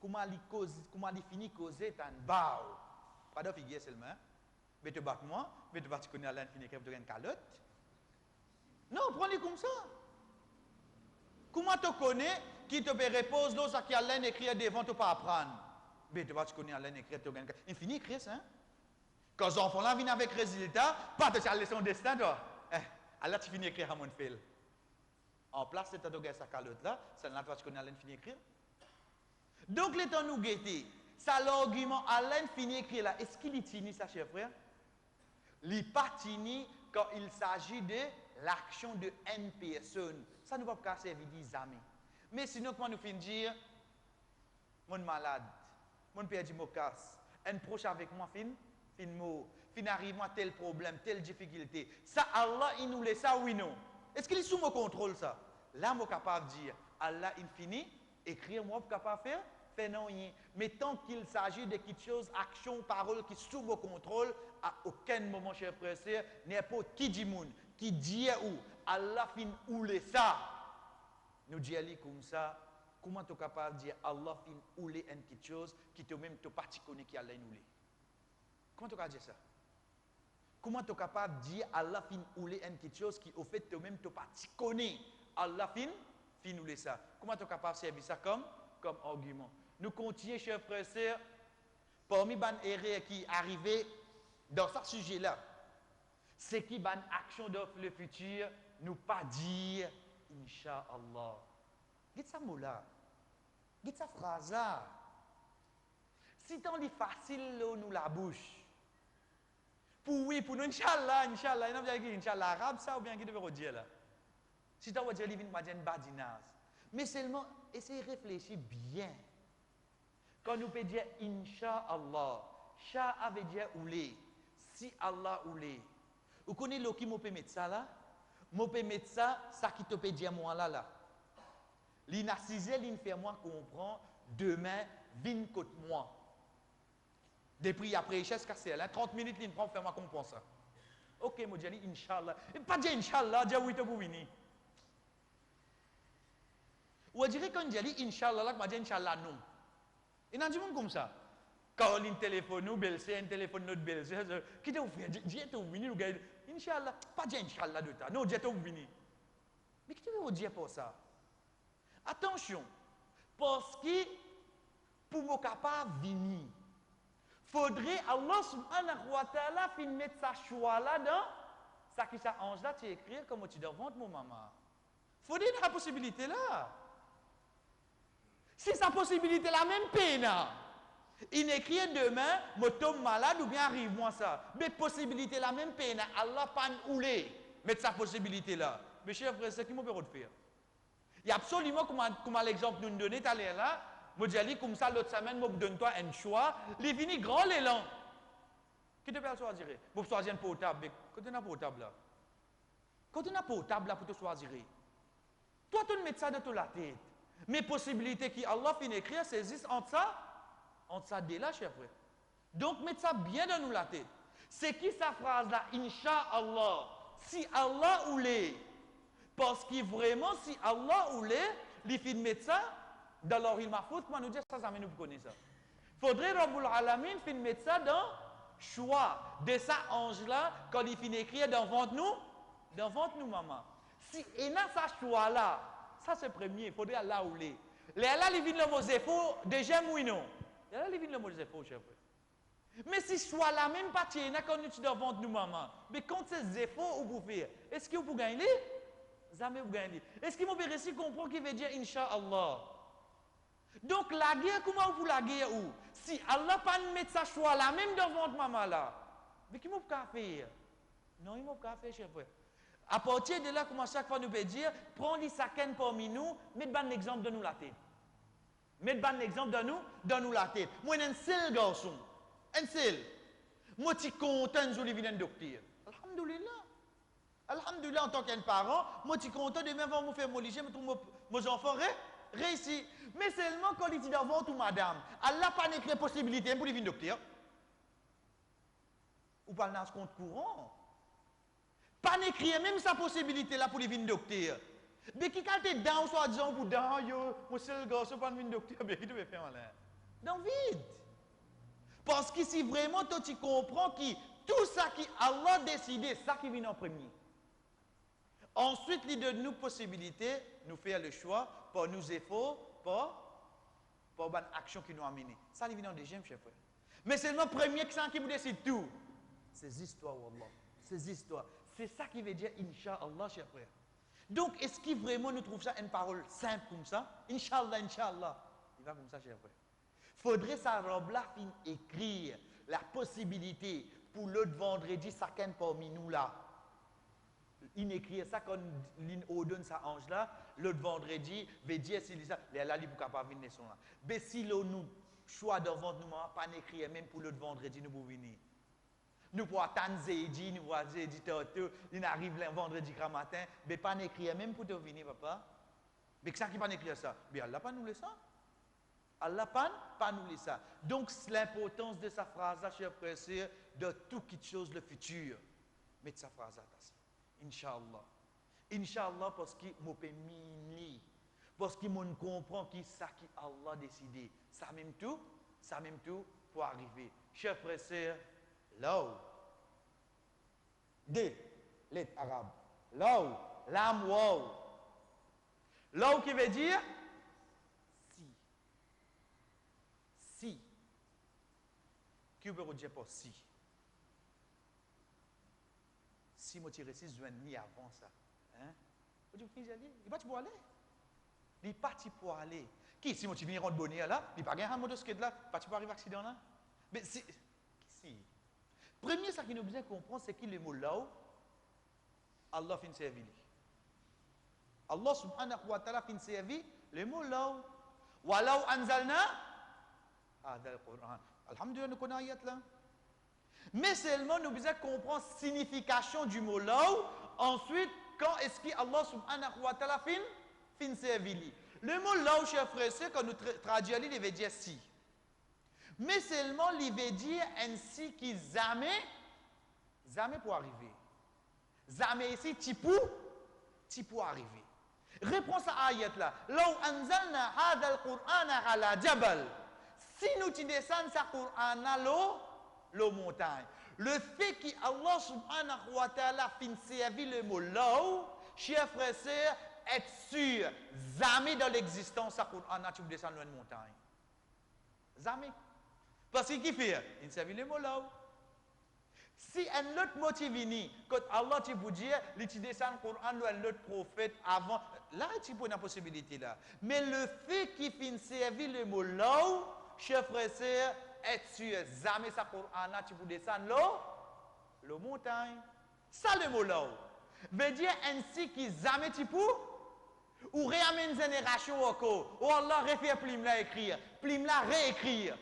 Comment il finit causer tan bao? Pas de figure seulement. Mais tu bats moi, mais tu vas te connaître Allah finit écrire une calotte. Non, prends-les comme ça. Comment tu connais qui te repose là ça qui Allah écrit devant tu pas apprendre? Mais tu vas te connaître Allah écrit une calotte. Il finit écrire ça. Quand les enfants là viennent avec résultat, pas de changer son destin toi. Allah tu finis écrire à mon fil. En place c'est de sa calotte là, ça là tu vas te connaître Allah finit écrire. Donc, les temps nous guetter, ça l'argument, Allah finit écrire là. Est-ce qu'il est tini, ça, cher frère? Il n'est pas tini quand il s'agit de l'action de une personne. Ça ne va pas servir jamais. Mais sinon, comment nous finissons dire, mon malade, mon père dit, mon casse, un proche avec moi, fin arrive à tel problème, telle difficulté. Ça, Allah, il nous laisse ça, oui, non? Est-ce qu'il est sous mon contrôle, ça? Là, je suis capable de dire, Allah, il finit. Écrire, moi, pour capable faire non rien. Mais tant qu'il s'agit de quelque chose, action, parole qui sous vos contrôle, à aucun moment, cher frère, n'importe qui dit moun, qui dit où, Allah fin ou les ça. Nous disons comme ça, comment tu es capable de dire Allah fin ou les une petite chose qui te même te pas connaît qui Allah nous les. Comment tu es capable de dire ça? Comment tu es capable de dire Allah fin ou les une petite chose qui au fait te même te pas connaît Allah fin ou les ça. Comment tu es capable de servir ça comme argument? Nous continuons, chers frères et sœurs, parmi les erreurs qui arrivent dans ce sujet-là, c'est qui ban action dans le futur, nous pas dire Inch'Allah. Dites ça mot-là. Dites ça phrase-là. Si tant est facile, là, nous la bouche. Pour oui, pour nous, Inch'Allah, il n'y a pas de Inch'Allah arabe, ça, ou bien qui devrait dire là. Si tant dire, il vient de dire une badinage. Mais seulement, essayez de réfléchir bien. Quand nous pouvons dire Inch'Allah, Sha veut dire oulé. Si Allah oulé. Vous connaissez ce qui peut mettre ça là? Je peux mettre ça, ça qui te peut dire moi là. L'inascisé, fait moi comprend, demain, viens contre moi. Depuis après, chaise cassée, 30 minutes, il prend faire moi comprendre ça. Ok, moi dis Inch'Allah. Pas dire Inch'Allah, dire oui, tu peux venir. Ou dirait quand je dis Inch'Allah, là, je dis Inch'Allah non. Il y a des gens comme ça. Caroline téléphone nous, belle-sœur, téléphone notre belle-sœur. Qui t'a offert? J'ai été venu, Inch'Allah, pas dire Inch'Allah de ta. Non, j'ai été venu. Mais qui te veut dire pour ça? Attention, parce que pour nous capable de venir, faudrait Allah subhanahu wa ta'ala fin mettre sa choix là dans ça qui ça ange là tu écris comme tu dois vendre mon maman. Faudrait la possibilité là. Si sa possibilité la même peine, il écrit demain, je tombe malade ou bien arrive moi ça. Mais possibilité la même peine, Allah pas oulé mettre sa possibilité là. Mes chers frères, c'est qui m'a permis de faire. Il y a absolument comme l'exemple nous donner tout à l'heure là. Je dis comme ça l'autre semaine, je donne toi un choix. Il finit grand l'élan. Qui te peut choisir? Vous choisir un portable. Quand tu as un portable là. Quand tu as un portable là pour te choisir. Toi, tu mets ça dans la tête. Mais possibilités qui Allah finit écrire saisissent entre ça dès là, cher frère. Donc, mettez ça bien dans nous la tête. C'est qui sa phrase là? Inch'Allah. Si Allah voulait. Parce que vraiment, si Allah voulait, il finit mettre ça. Dans l'oril mahfouz, comment nous dire ça, ça nous connaît ça. Faudrait Rabbul Alamin fin mettre ça dans choix de ça ange là quand il finit écrire dans ventre nous maman. Si il a ça choix là, ça c'est premier, il faudrait Allah ou les. Là il vient le mot zéfo déjà mouino. Là il vient le mot zéfo chef. Mais si choix là même pas tiens quand tu dans ventre nous maman. Mais quand c'est zéfo ou pour faire, est-ce que vous pouvez gagner? Jamais vous gagnez. Est-ce que vous pouvez réussir comprendre qu'il veut dire Inch'Allah? Donc la guerre, comment vous la guerre où? Si Allah pas mettre sa choix là, même dans votre maman là, mais qui m'a pas faire? Non, il m'a pas faire, cher frère. À partir de là, comment chaque fois nous peut dire, prends-les chacun parmi nous, mettez un exemple de nous la tête. Mettez un exemple de nous la tête. Moi, un seul garçon, un seul. Moi, je suis content de jouer un docteur. Alhamdulillah. Alhamdulillah, en tant qu'un parent, moi, je suis content de même me faire mon lycée, mes enfants réussi. Mais seulement quand il dit devant tout madame, Allah pas écrit possibilité pour devenir docteur. Ou pas dans ce compte courant. Pas écrit même sa possibilité là pour devenir docteur. Mais qui quand tu es dans, soit disant pour dans, yo, mon seul garçon pas devenir docteur, mais qui devait faire malin? Dans vide. Parce que si vraiment toi tu comprends que tout ça qui Allah a décidé, ça qui vient en premier. Ensuite, il donne nous possibilité, nous faire le choix, pour nous efforts, pour une action qui nous a mené. Ça, il vient en deuxième, chef. Mais c'est le premier qui vous décide tout. Ces histoires, Wallah. Ces histoires. C'est ça qui veut dire Inch'Allah, chef frère. Donc, est-ce qu'il vraiment nous trouve ça une parole simple comme ça? Inch'Allah, Inch'Allah. Il va comme ça, chef frère. Faudrait sa robe-là écrire la possibilité pour l'autre vendredi, chacun parmi nous là. Il écrit ça quand il donne sa ange là, l'autre vendredi, veut dire s'il dit ça, là, il ne peut pas venir là. Mais si nous choix devant nous, pas écrire même pour l'autre vendredi, nous pouvons venir. Nous pouvons attendre Zédi, nous pouvons Zédi Toto, il arrive le vendredi grand matin, mais pas écrire même pour te venir, papa. Mais ça qui pas écrire ça, mais Allah pas nous laisse ça. Allah pas nous laisse ça. Donc l'importance de sa phrase là, cher frère, c'est de tout quelque chose le futur. Mettez sa phrase là. Inch'Allah. Inch'Allah parce qu'il m'a permis. Parce qu'il m'a comprend qui ça qui Allah a décidé. Ça même tout pour arriver. Chers frères et sœurs, là où, des lettres arabes, là où, l'âme wow. Là où qui veut dire si. Si. Qui veut dire pour si? Si moi tire 6 juin ni avant ça. Hein? Il va pour aller. Il parti pour aller. Qui si moi tu viens rendre bonheur là, il pas gagner un motocyclette là, pas pour arriver accident là. Mais si premier ça qui nous besoin comprendre c'est qu'il le mot là Allah fin servi. Allah subhanahu wa ta'ala fin servi le mot là. Walau anzalna hada al-Quran. Alhamdulillah nous connaissons ayat là. Mais seulement nous devons comprendre la signification du mot là. Ensuite, quand est-ce qu'Allah subhanahu wa ta'ala fin servili. Le mot là, chers frères, c'est quand nous traduisons, il veut dire si. Mais seulement, il veut dire ainsi qui jamais pour arriver. Jamais ici, tu pour arriver. Réponse à ayat là. Law anzalna hada al-Qur'ana ala jabal. Si nous tu descends sa Coran à l'eau montagne. Le fait qu'Allah subhanahu wa ta'ala fin servi le mot l'eau, chers frères et sœurs, être sûr, jamais dans l'existence sa Coran tu descends une montagne. Jamais. Parce qu'il fait, il servi le mot l'eau. Si un autre motif vient, quand Allah te vous dire, il te descend le Coran ou un autre prophète avant, là tu peux une possibilité là. Mais le fait qu'il finit servir le mot là, chers frères et sœurs, être sûr, jamais ça Coran tu peux descendre la montagne. Ça le mot là. Veut dire ainsi que jamais tu peux, ou réamène une génération encore, ou Allah refait plim là écrire, plim là réécrire.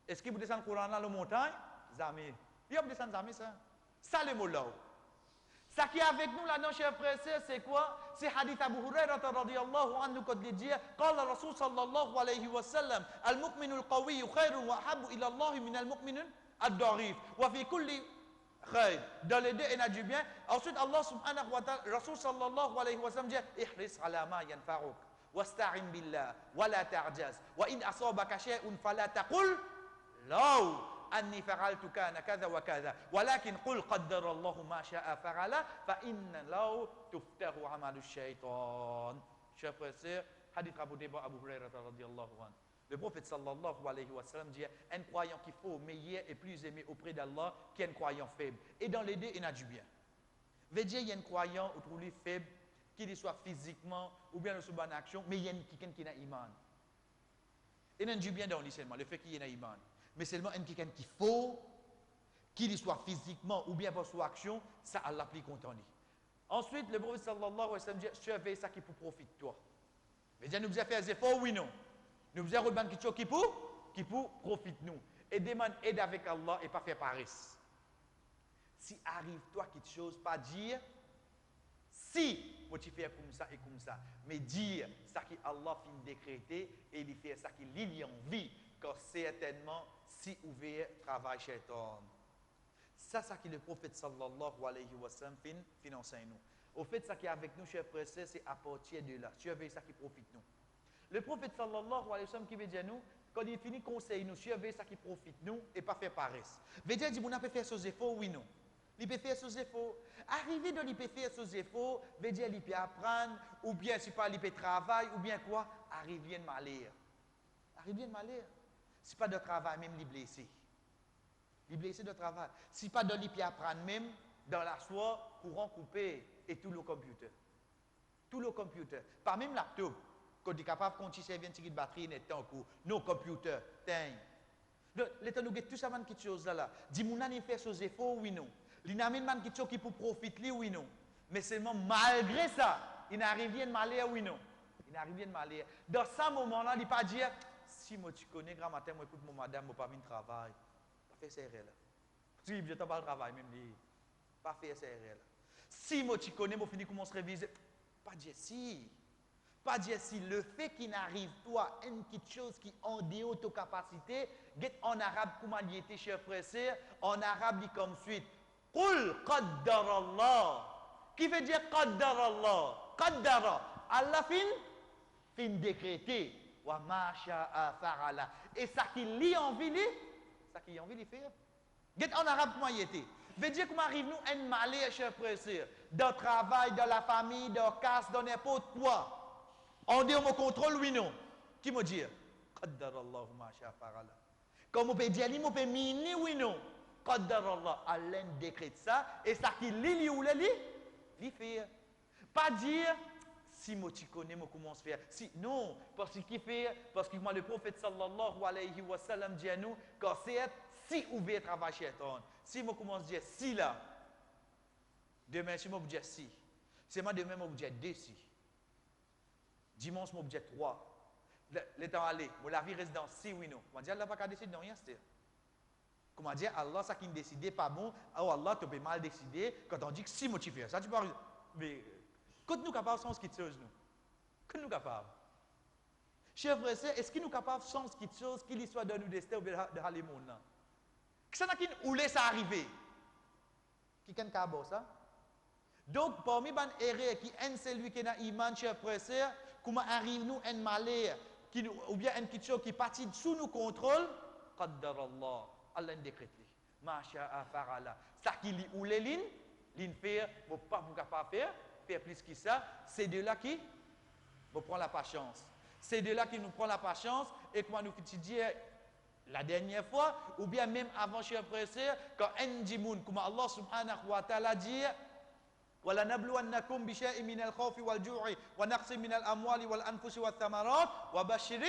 Est-ce qu'il peut descendre le Coran dans la montagne? Jamais. Il va descendre jamais ça. Ça le mot là. Ça qui est avec nous là-dedans, chers frères et sœurs, c'est quoi? C'est hadith Abu Hurairah radiyallahu anhu quand il dit قال الرسول صلى الله عليه وسلم المؤمن القوي خير وأحب إلى الله من المؤمن الضعيف وفي كل خير. Dans les deux, il y a du bien. Ensuite, Allah subhanahu wa ta'ala, Rasul sallallahu alayhi wa sallam dit ihris ala ma yanfa'uk wasta'in billah wa la ta'jaz wa in asabaka shay'un fala taqul law أني فعلت كان كذا وكذا ولكن قل قدر الله ما شاء فعل فإن لو تفتح عمل الشيطان. Chers frères et sœurs, hadith rapporté par Abu Hurairah radiyallahu anhu. Le prophète sallallahu alayhi wa sallam dit un croyant qu'il faut meilleur et plus aimé auprès d'Allah qu'un croyant faible. Et dans les deux, il y a du bien. Veut dire il y a un croyant ou trouvé faible, qu'il soit physiquement ou bien dans son action, mais il y a quelqu'un qui a iman. Il y a du bien dans l'islam, le fait qu'il y ait un iman. Mais seulement quelqu'un qui faut, qu'il soit physiquement ou bien par son action, ça Allah plus content. Ensuite, le prophète sallallahu alayhi wa sallam dit surveille ça qui peut profiter de toi. Mais nous devons faire des efforts, oui, non. Nous devons reprendre quelque chose qui peut profiter de nous. Et demande aide avec Allah et pas faire paresse. Si arrive toi quelque chose, pas dire si moi tu fais comme ça et comme ça, mais dire ça qui Allah fin décréter et il fait ça qui lui envie. Car certainement, si ouvert travail shaitan. Ça, c'est ce que le prophète sallallahu alayhi wa sallam finance nous. Au fait, ça qui est avec nous, chers frères et sœurs, c'est à partir de là. Surveille ça qui profite nous. Le prophète sallallahu alayhi wa sallam qui veut dire nous, quand il finit conseil nous, surveille ça qui profite nous et pas faire paresse. Veut dire, on peut faire ses efforts, oui, non. Il peut faire ses efforts. Arriver dans il peut faire ses efforts, veut dire, il peut apprendre, ou bien, si pas, il peut travailler, ou bien quoi, arriver de malheur. Arriver de malheur. Si pas de travail, même les blessés. Les blessés de travail. Si pas de l'IP apprendre même, dans la soie, courant coupé et tout le computer. Tout le computer. Pas même laptop. Quand tu es capable de continuer à servir de batterie, net en cours. Nos computers, tiens. L'État nous get tout ça, quelque chose là. Dis-moi, il fait ses efforts, oui, non. Il n'a même quelque chose qui peut profiter, oui, non. Mais seulement, malgré ça, il n'arrive rien de malheur, oui, non. Il n'arrive rien de malheur. Dans ce moment-là, il ne pas dire, si moi tu connais, grand matin, moi écoute mon madame, moi pas venir travail. Pas faire ces erreurs là. Si je t'en parle travail, même lui. Pas faire ces erreurs là. Si moi tu connais, moi finis comment se réviser. Pas dire si. Pas dire si. Le fait qu'il n'arrive toi une petite chose qui en dehors de ta capacité, en arabe, comment il était, cher frère, en arabe, il comme suite. Qul qaddarallah. Qui veut dire qaddarallah? Qaddara. Allah fin décréter. Wa ma sha'a fa'ala. Et ça qui lit envie li, ça qui envie li faire. Get en arabe comment il était. Veut dire comment arrive nous un malheur, cher frère, dans le travail, dans la famille, dans la casse, dans n'importe quoi. On dit on contrôle oui non. Qui me dit qaddarallahu ma sha'a fa'ala. Comme on peut dire on peut mini oui non. Qaddarallah, Allah décrète ça et ça qui lit ou li faire. Pas dire si moi tu connais, moi comment se faire. Si, non, parce qu'il fait, parce que moi le prophète sallallahu alayhi wa sallam dit à nous, quand c'est si ouvert travail shaitan. Si moi commence à dire si là, demain si moi vous dire si. C'est moi demain moi vous dire deux si. Dimanche moi vous dire trois. Le temps aller, moi la vie reste dans si oui non. Comment dire Allah pas qu'à décider non rien c'est. Comment dire Allah ça qui ne décide pas bon, oh Allah tu peux mal décider quand on dit que si moi tu fais ça tu peux mais quand nous capables de sens qui chose nous. Quand nous capables. Chers frères et sœurs, est-ce que nous capables de sens qui chose qui l'histoire de nous destin ou de Halimon là? Qui ça n'a qu'une ou laisse arriver? Qui qu'un cabo ça? Donc parmi ban erreur qui un celui qui n'a iman chers frères et sœurs, comment arrive nous un malheur ou bien une chose qui partit sous nos contrôles, qaddarallah, Allah décrète. Masha'a fa'ala. Ça qui lit ou les lignes faire, vous pas vous capable faire plus que ça, c'est de là qui vous prend la patience. C'est de là qui nous prend la patience et comment nous fait dire la dernière fois ou bien même avant chers frères et sœurs quand un dimoun comme Allah subhanahu wa ta'ala dit وَلَنَبْلُوَنَّكُمْ بِشَيْءٍ مِنَ الْخَوْفِ وَالْجُوعِ وَنَقْصٍ مِنَ الْأَمْوَالِ وَالْأَنفُسِ وَالثَّمَرَاتِ وَبَشِّرِ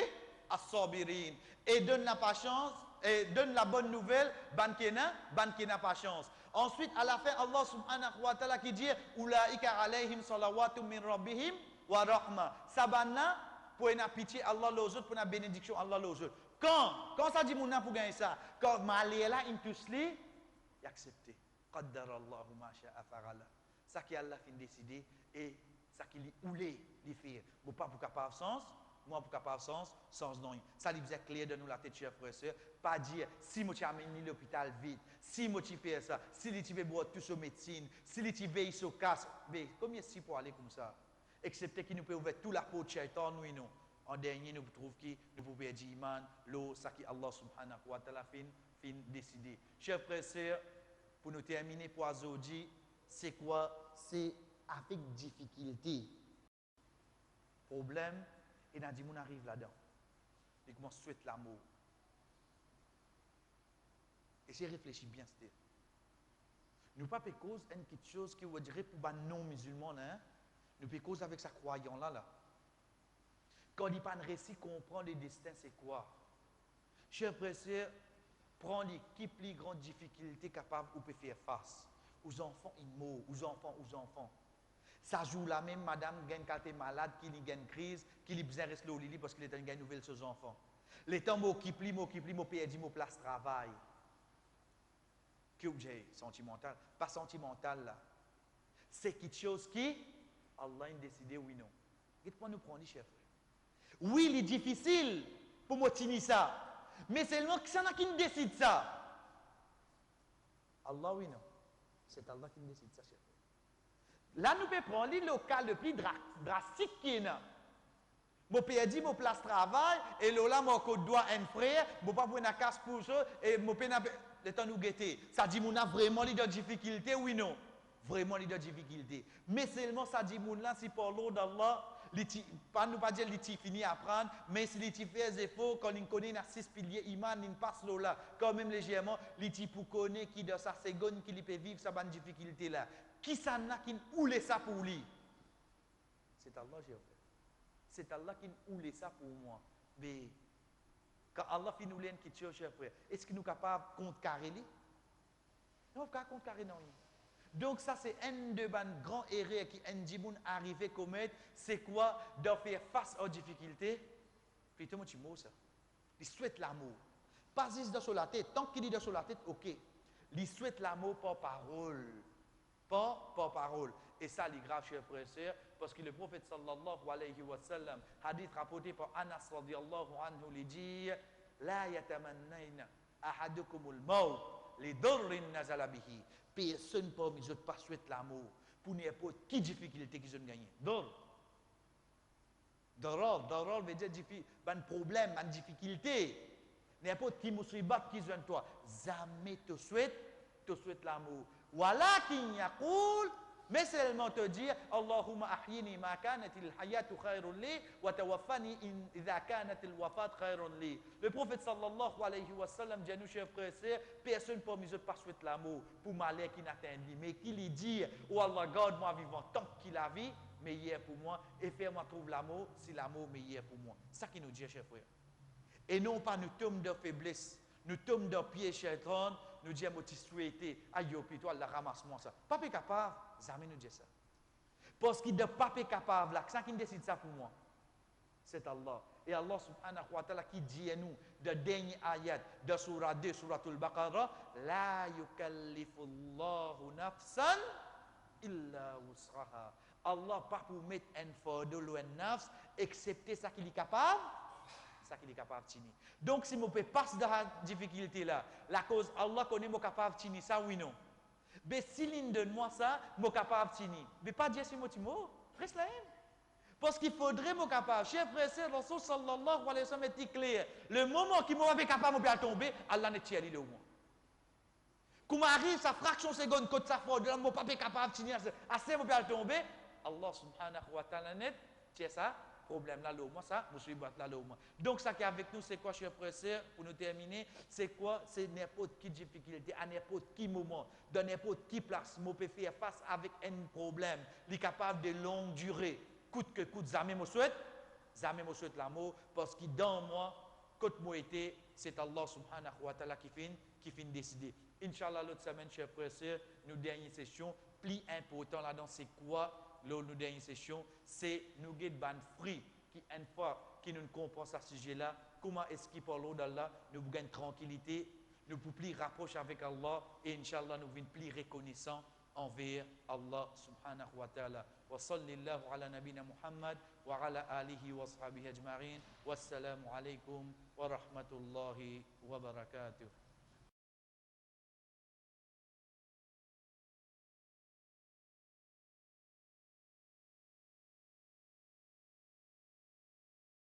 الصَّابِرِينَ. Et donne la patience et donne la bonne nouvelle ban qui n'a pas chance. Ensuite à la fin Allah subhanahu wa ta'ala qui dit ulaika alayhim salawatum min rabbihim wa rahma. Sabana pour une pitié Allah les autres pour une bénédiction Allah les autres. Quand ça dit mouna pour gagner ça, quand malé là il tous li accepter. Qaddarallahu ma sha'a fa'ala. Ça qui Allah fin décider et ça qui li oulé li faire. Vous pas pour capable sens, moi pour capable sens non. Ça lui faisait clair de nous la tête chers frères et sœurs, pas dire si moi tu amène l'hôpital vite, si moi tu fais ça, si tu veux boire tout ce médecine, si tu veilles sur casse, mais combien si pour aller comme ça? Excepté qu'il nous peut ouvrir toute la peau de shaitan nous et nous. En dernier nous trouvons qui nous pouvons dire iman, l'eau, ça qui Allah subhanahu wa ta'ala fin décider. Chers frères et sœurs, pour nous terminer pour aujourd'hui, c'est quoi? C'est avec difficulté. Problème, et Nadimoun arrive là-dedans. Et comment souhaite l'amour. Et j'ai réfléchi bien, c'était. Nous pas fait cause une petite chose qui vous dirait pour les non-musulmans, hein? Nous fait cause avec sa croyant là. Quand il n'y a pas de récit, comprend le destin, c'est quoi? Chers frères et sœurs, prends l'équipe les grandes difficultés capables ou peut faire face. Aux enfants, ils mourent, aux enfants. Ça joue la même madame qui est malade, qui a une crise, qui a besoin de rester au lit parce qu'il a une nouvelle sur ses enfants. Les temps m'occupe, perdu mon place de travail. Que objet sentimental? Pas sentimental là. C'est quelque chose qui, Allah a décidé oui non. Qu'est-ce nous prendre, chef? Oui, il est difficile pour moi tenir ça. Mais c'est seulement que ça n'a qui décide ça. Allah oui non. C'est Allah qui décide ça, chef. Là, nous pouvons prendre le cas le plus drastique qui est là. Je perdu mon place de travail, et là, mon code doigt un frère, je ne peux pas prendre une casse pour ça, et je ne peux pas le temps de nous guetter. Ça dit, qu'on a vraiment des difficultés, oui, non. Vraiment des difficultés. Mais seulement, ça dit, là, si pour l'eau d'Allah, pas nous pas dire qu'il fini à apprendre, mais si il fait des efforts, quand il connaît les 6 piliers iman, il passe là, quand même légèrement, il pour connaître qui dans sa seconde, qui peut vivre sa bonne difficulté là. Qui ça n'a qui oule ça pour lui? C'est Allah, j'ai fait. C'est Allah qui oule ça pour moi. Mais quand Allah finit nous une question, cher frère, est-ce que nous sommes capables de contrecarrer lui? Non, pas contrecarrer non. Donc ça c'est un de les grands erreurs qui un dimoun arrivé à commettre, c'est quoi? De faire face aux difficultés. Plutôt moi tu mot ça. Il souhaite l'amour. Pas juste dans la tête. Tant qu'il dit dans la tête, ok. Il souhaite l'amour par parole. Pas par parole. Et ça, c'est grave, chers frères et sœurs, parce que le prophète sallallahu alayhi wa sallam, hadith rapporté par Anas radiyallahu anhu, il dit La yatamannayna ahadukumul maut li durrin nazala bihi. Personne parmi eux pas souhaite l'amour pour n'importe quelle difficulté qu'ils ont gagné. Darar veut dire un problème, une difficulté. N'importe qui musibat qu'ils ont toi. Jamais te souhaite l'amour. Walakin yaqul, mais seulement te dire Allahumma ahyini ma kanat al-hayatu khayrun li wa tawaffani idha kanat al-wafat khayrun li. Le prophète sallallahu alayhi wa sallam dit à nous chers frères et sœurs, personne parmi eux pas souhaite l'amour pour malheur qui n'atteint lui, mais qui lui dit oh Allah garde-moi vivant tant qu'il a vie, meilleur pour moi et fais-moi trouver l'amour si l'amour meilleur pour moi. Ça qui nous dit chers frères. Et non pas nous tombons de faiblesse, nous tombons de pied shaitan. Nous disons, moi, tu souhaitais, aïe, toi, la ramasse-moi ça. Pas capable, jamais nous dit ça. Parce qu'il n'est pas capable, là, ça qui décide ça pour moi, c'est Allah. Et Allah subhanahu wa ta'ala qui dit à nous, de dernier ayat de surah 2, suratul Baqarah, La yukallifullahu nafsan illa wusraha. Allah pas pour mettre un fardeau ou un nafs, excepté ça qu'il est capable. Qu'il est capable de tenir. Donc, si je peux passer dans la difficulté là, la cause Allah connaît moi capable de tenir ça, oui non. Mais si l'une donne moi ça, je suis capable de tenir. Mais pas dire si moi tu mors, reste là. Parce qu'il faudrait me capable. Chers frères et sœurs, Rasul sallallahu alayhi wa sallam est clair. Le moment qui m'a capable de tomber, Allah n'est pas là au moins. Comment arrive sa fraction seconde, quand ça fait, je ne suis pas capable de tenir assez pour tomber, Allah subhanahu wa ta'ala net, c'est ça, problème là, au moins, ça, musibat là, au moins. Donc, ça qui est avec nous, c'est quoi, chers frères et sœurs, pour nous terminer, c'est quoi? C'est n'importe quelle difficulté, à n'importe quel moment, dans n'importe quelle place, on peut faire face avec un problème, il est capable de longue durée, coûte que coûte, jamais me souhaite l'amour, parce que dans moi, quand moi été, c'est Allah subhanahu wa ta'ala qui fait décider. Inch'Allah, l'autre semaine, chers frères et sœurs, nos dernières sessions, plus important là-dedans, c'est quoi? Nos dernières sessions, c'est nous guider ban fruit qui, une fois qui nous comprend ce sujet-là, comment est-ce qu'il parle d'Allah, nous gagnons tranquillité, nous pouvons plus rapprocher avec Allah et Inch'Allah, nous venons plus reconnaissants envers Allah subhanahu wa ta'ala. Wa sallallahu ala nabina Muhammad wa ala alihi wa sahbihi ajma'in. Wassalamu alaikum wa rahmatullahi wa barakatuh.